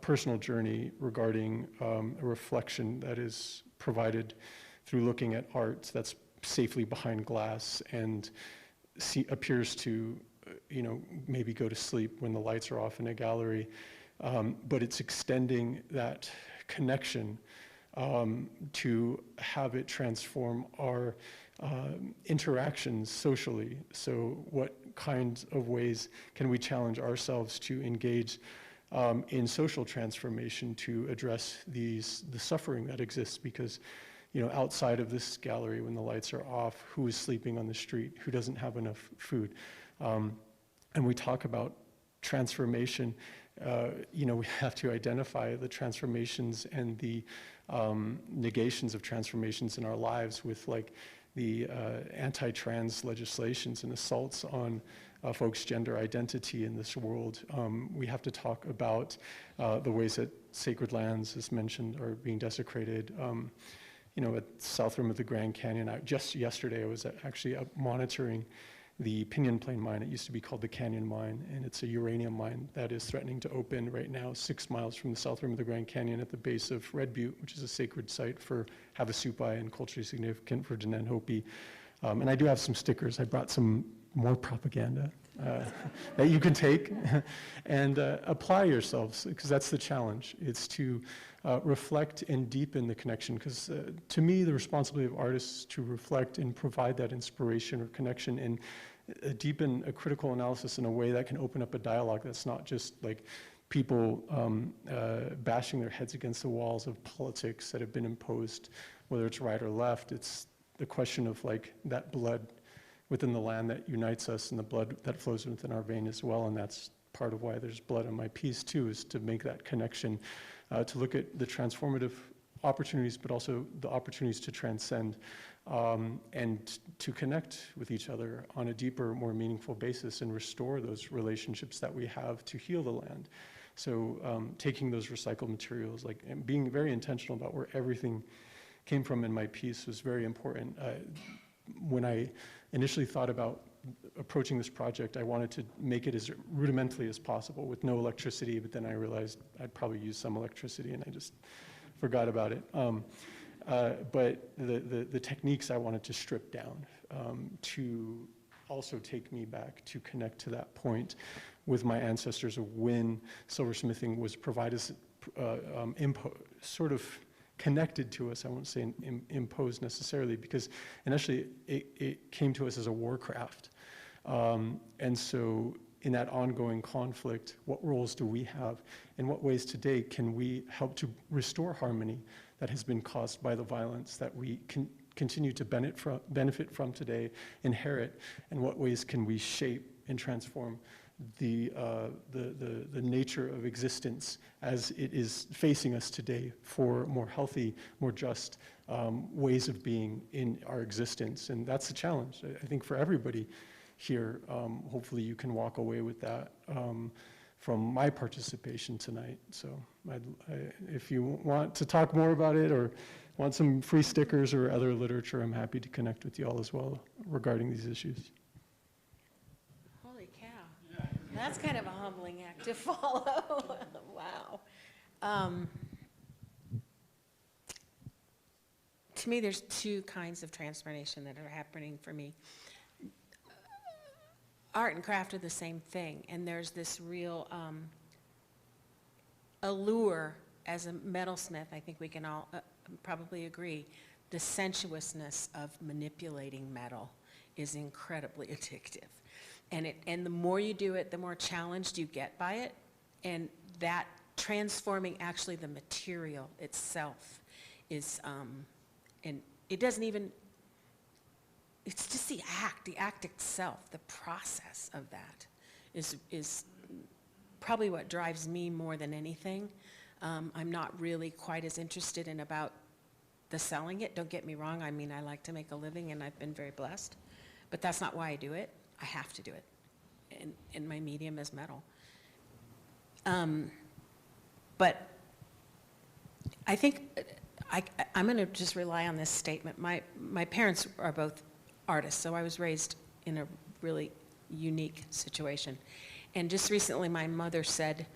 personal journey regarding a reflection that is provided through looking at art that's safely behind glass and appears to, maybe go to sleep when the lights are off in a gallery, but it's extending that connection to have it transform our interactions socially. So what kinds of ways can we challenge ourselves to engage in social transformation to address the suffering that exists? Because outside of this gallery, when the lights are off, who is sleeping on the street, who doesn't have enough food? And we talk about transformation, we have to identify the transformations and the negations of transformations in our lives with the anti-trans legislations and assaults on folks' gender identity in this world. We have to talk about the ways that sacred lands, as mentioned, are being desecrated. At south rim of the Grand Canyon, just yesterday I was actually monitoring the Pinyon Plain mine. It used to be called the Canyon Mine, and it's a uranium mine that is threatening to open right now 6 miles from the south rim of the Grand Canyon at the base of Red Butte, which is a sacred site for Havasupai and culturally significant for Diné Hopi. And I do have some stickers. I brought some more propaganda that you can take and apply yourselves, because that's the challenge. It's to reflect and deepen the connection, because to me, the responsibility of artists is to reflect and provide that inspiration or connection and deepen a critical analysis in a way that can open up a dialogue that's not just people bashing their heads against the walls of politics that have been imposed, whether it's right or left. It's the question of that blood within the land that unites us and the blood that flows within our vein as well. And that's part of why there's blood in my piece too, is to make that connection, to look at the transformative opportunities, but also the opportunities to transcend and to connect with each other on a deeper, more meaningful basis and restore those relationships that we have to heal the land. So taking those recycled materials, and being very intentional about where everything came from in my piece was very important. When I initially thought about approaching this project, I wanted to make it as rudimentally as possible with no electricity, but then I realized I'd probably use some electricity and I just forgot about it. But the techniques I wanted to strip down to also take me back to connect to that point with my ancestors of when silversmithing was provided, sort of connected to us. I won't say imposed necessarily, because initially it came to us as a war craft. And so in that ongoing conflict, what roles do we have? In what ways today can we help to restore harmony that has been caused by the violence that we can continue to benefit from today, inherit? In what ways can we shape and transform the nature of existence as it is facing us today for more healthy, more just ways of being in our existence? And that's the challenge, I think, for everybody here. Hopefully you can walk away with that from my participation tonight. So if you want to talk more about it or want some free stickers or other literature, I'm happy to connect with you all as well regarding these issues. Holy cow. That's kind of a humbling act to follow. Wow. To me, there's two kinds of transformation that are happening for me. Art and craft are the same thing, and there's this real allure as a metalsmith. I think we can all probably agree, the sensuousness of manipulating metal is incredibly addictive. And the more you do it, the more challenged you get by it, and that transforming actually the material itself is, and it doesn't even, it's just the act itself, the process of that is probably what drives me more than anything. I'm not really quite as interested in about the selling it, don't get me wrong. I mean, I like to make a living and I've been very blessed, but that's not why I do it. I have to do it, and my medium is metal. But I think I'm going to just rely on this statement. My parents are both artists, so I was raised in a really unique situation. And just recently my mother said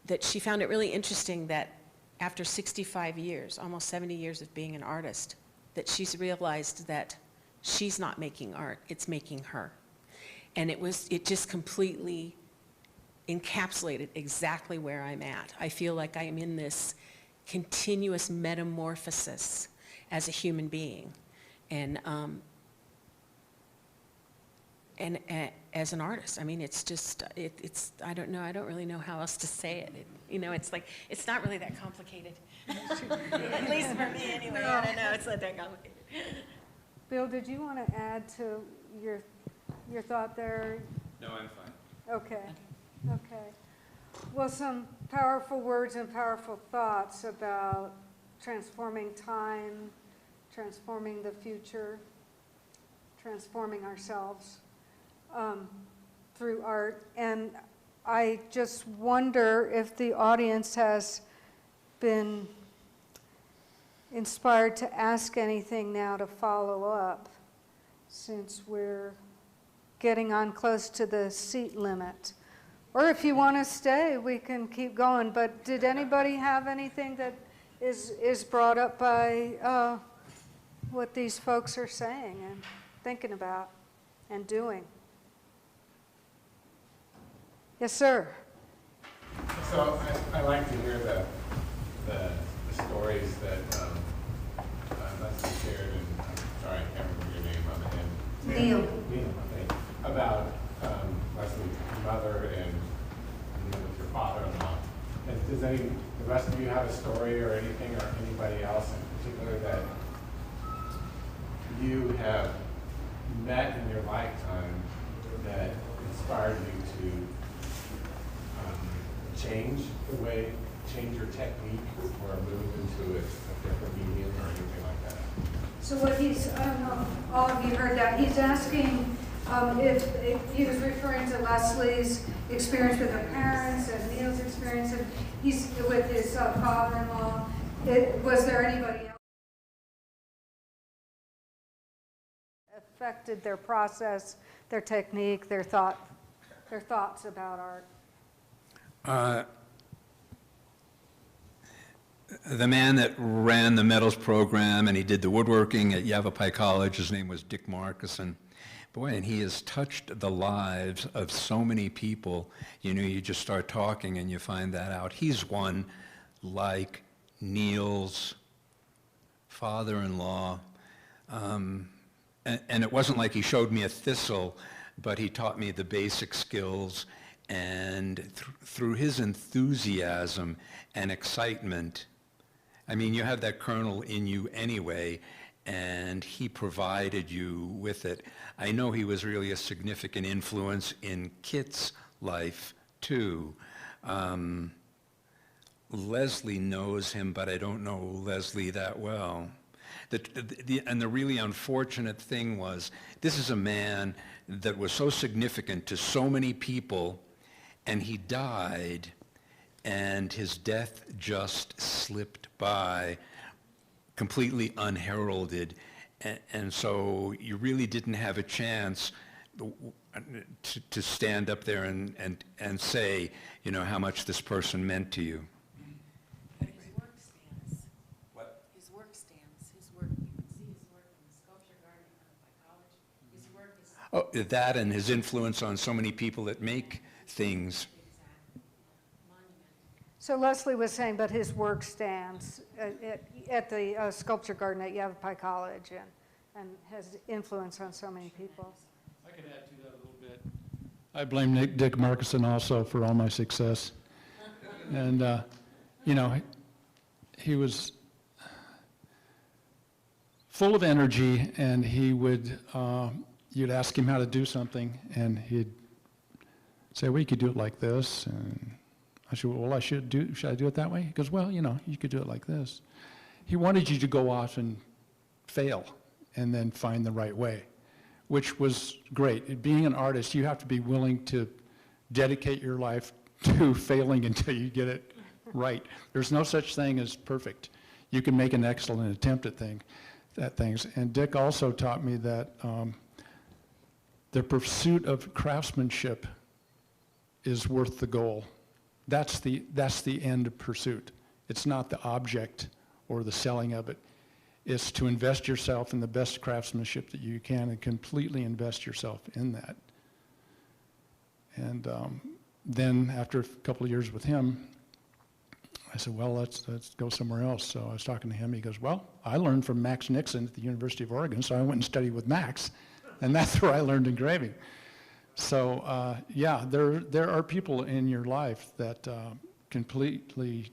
that she found it really interesting that after 65 years, almost 70 years of being an artist, that she's realized that she's not making art, it's making her. And it just completely encapsulated exactly where I'm at. I feel like I am in this continuous metamorphosis as a human being. And as an artist, I mean, it's just, it's, I don't know, I don't really know how else to say it. You know, it's like, it's not really that complicated. At least for me anyway, I don't know, it's not that complicated. Bill, did you want to add to your thought there? No, I'm fine. Okay, okay. Well, some powerful words and powerful thoughts about transforming time, transforming the future, transforming ourselves through art. And I just wonder if the audience has been inspired to ask anything now to follow up, since we're getting on close to the seat limit. Or if you want to stay, we can keep going. But did anybody have anything that is brought up by what these folks are saying and thinking about and doing? Yes, sir. So I like to hear the stories that Lesley shared, and I'm sorry, I can't remember your name on the end. Neil. Neil, okay. About Lesley's mother and with your father-in-law. And does the rest of you have a story or anything, or anybody else in particular that you have met in your lifetime that inspired you to change your technique or move into a different medium or anything like that? So what he's, I don't know if all of you heard that, he's asking if he was referring to Lesley's experience with her parents and Neil's experience with his father-in-law. Was there anybody else affected their process, their technique, their thoughts about art? The man that ran the metals program, and he did the woodworking at Yavapai College, his name was Dick Markison. Boy, and he has touched the lives of so many people. You know, you just start talking and you find that out. He's one like Neil's father-in-law. And it wasn't like he showed me a thistle, but he taught me the basic skills. And through his enthusiasm and excitement, I mean, you have that kernel in you anyway, and he provided you with it. I know he was really a significant influence in Kit's life, too. Lesley knows him, but I don't know Lesley that well. And the really unfortunate thing was, this is a man that was so significant to so many people, and he died, and his death just slipped by, completely unheralded. And so you really didn't have a chance to stand up there and say, you know, how much this person meant to you. His work stands. What? His work stands. His work, you can see his work in the sculpture garden by college. His work is... Oh, that and his influence on so many people that make things. So Lesley was saying, but his work stands at the sculpture garden at Yavapai College and has influence on so many people. I could add to that a little bit. I blame Dick Markison also for all my success. And, you know, he was full of energy, and he would, you'd ask him how to do something, and he'd say, well, you could do it like this. And I said, well, should I do it that way? He goes, well, you know, you could do it like this. He wanted you to go off and fail and then find the right way, which was great. Being an artist, you have to be willing to dedicate your life to failing until you get it right. There's no such thing as perfect. You can make an excellent attempt at things. And Dick also taught me that the pursuit of craftsmanship is worth the goal. That's the end pursuit. It's not the object or the selling of it. It's to invest yourself in the best craftsmanship that you can and completely invest yourself in that. And then after a couple of years with him, I said, well, let's go somewhere else. So I was talking to him. He goes, well, I learned from Max Nixon at the University of Oregon, so I went and studied with Max, and that's where I learned engraving. So yeah, there are people in your life that completely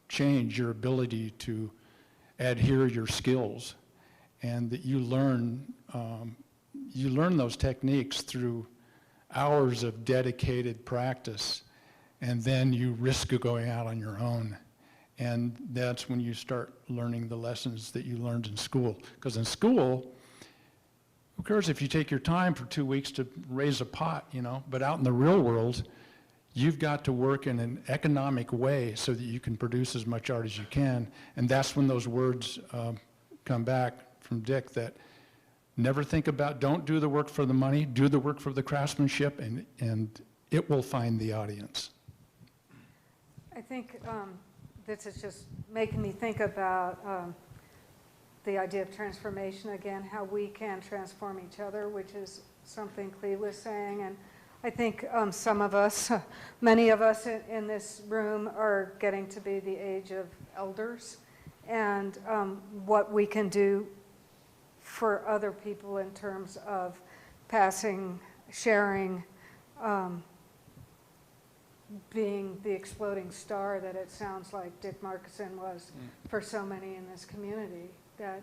change your ability to adhere your skills, and that you learn those techniques through hours of dedicated practice, and then you risk going out on your own. And that's when you start learning the lessons that you learned in school. Because in school, who cares if you take your time for 2 weeks to raise a pot, you know? But out in the real world, you've got to work in an economic way so that you can produce as much art as you can. And that's when those words come back from Dick, that never think about, don't do the work for the money, do the work for the craftsmanship, and it will find the audience. I think this is just making me think about the idea of transformation again, how we can transform each other, which is something Klee was saying. And I think some of us, many of us in this room are getting to be the age of elders, and what we can do for other people in terms of passing, sharing, being the exploding star that it sounds like Dick Markison was for so many in this community, that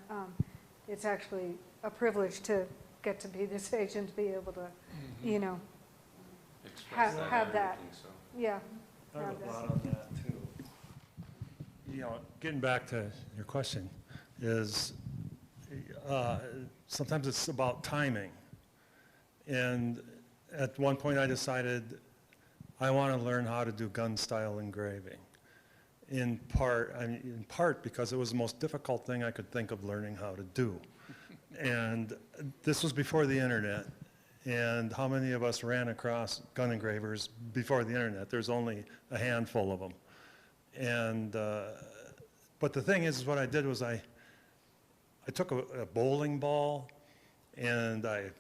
it's actually a privilege to get to be this age and to be able to, you know, have that. So. Yeah. I have a lot on that too. You know, getting back to your question is sometimes it's about timing. And at one point I decided I want to learn how to do gun style engraving. In part because it was the most difficult thing I could think of learning how to do. And this was before the internet. And how many of us ran across gun engravers before the internet? There's only a handful of them. And, but the thing is what I did was I took a bowling ball and I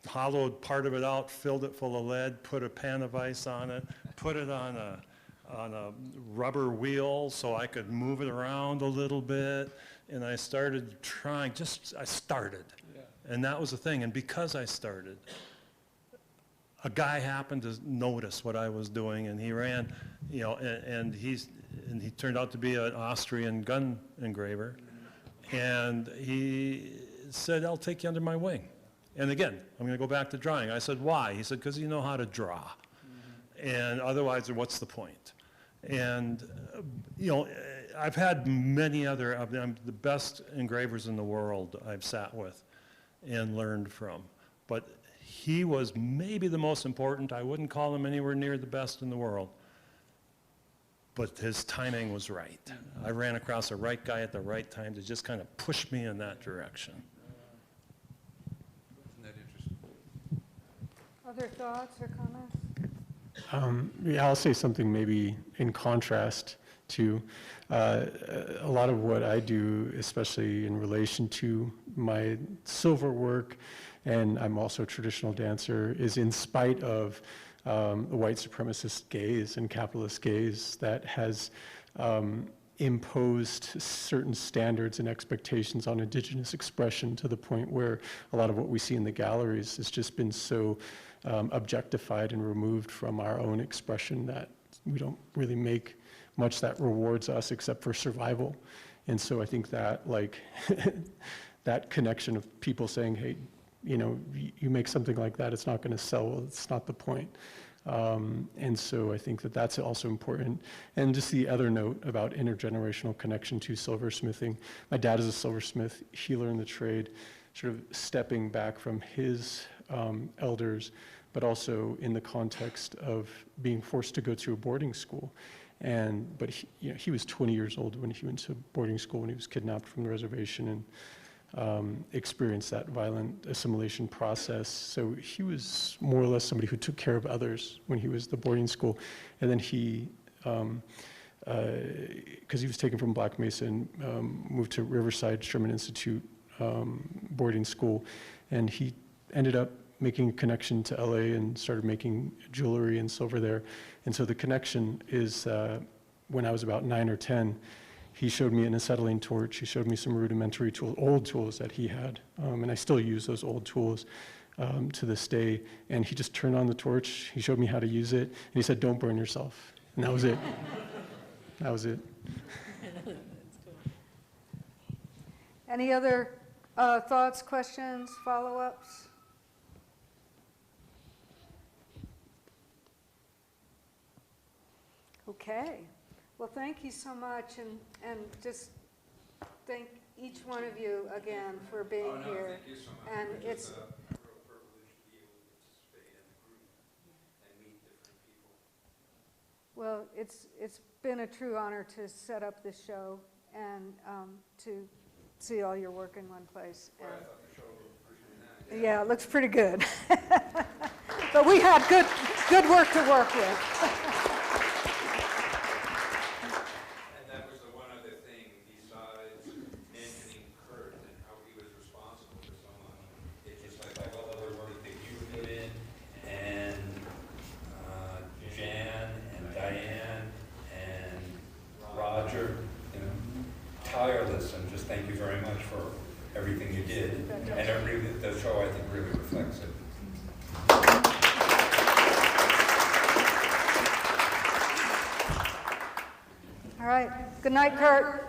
hollowed part of it out, filled it full of lead, put a pan of ice on it, put it on a rubber wheel so I could move it around a little bit. And I started trying, I started. And that was the thing. And because I started, a guy happened to notice what I was doing, and he ran, you know, and he turned out to be an Austrian gun engraver. And he said, I'll take you under my wing. And again, I'm going to go back to drawing. I said, why? He said, because you know how to draw. And otherwise, what's the point? And, you know, I've had many other, I'm the best engravers in the world I've sat with and learned from. But he was maybe the most important. I wouldn't call him anywhere near the best in the world. But his timing was right. I ran across the right guy at the right time to just kind of push me in that direction. Isn't that interesting? Other thoughts or comments? Yeah, I'll say something maybe in contrast to a lot of what I do, especially in relation to my silver work, and I'm also a traditional dancer, is in spite of the white supremacist gaze and capitalist gaze that has imposed certain standards and expectations on Indigenous expression to the point where a lot of what we see in the galleries has just been so objectified and removed from our own expression that we don't really make much that rewards us except for survival. And so I think that, like, that connection of people saying, hey, you know, you make something like that, it's not going to sell, well, it's not the point. And so I think that that's also important. And just the other note about intergenerational connection to silversmithing. My dad is a silversmith. He learned the trade sort of stepping back from his elders, but also in the context of being forced to go to a boarding school. But he, you know, he was 20 years old when he went to boarding school, when he was kidnapped from the reservation and experienced that violent assimilation process. So he was more or less somebody who took care of others when he was at the boarding school. And then he, because he was taken from Black Mesa and moved to Riverside Sherman Institute boarding school, and he ended up making a connection to LA and started making jewelry and silver there. And so the connection is when I was about 9 or 10, he showed me an acetylene torch. He showed me some rudimentary tools, old tools that he had. And I still use those old tools to this day. And he just turned on the torch. He showed me how to use it. And he said, don't burn yourself. And that was it. That was it. Any other thoughts, questions, follow-ups? Okay. Well, thank you so much, and just thank each one of you again for being here. Thank you so much. And It's it's a real privilege to be able to participate in the group and meet different people. well, it's been a true honor to set up this show and to see all your work in one place. Boy, I thought the show looked pretty nice. Yeah, it looks pretty good. But we had good work to work with. And that was the one other thing, besides mentioning Kurt and how he was responsible for so long. It's just like all other work that you put in, and Jan and Diane and Roger, you know, tireless, and just thank you very much for everything you did. And the show, I think, really reflects it. All right. Good night, Kurt.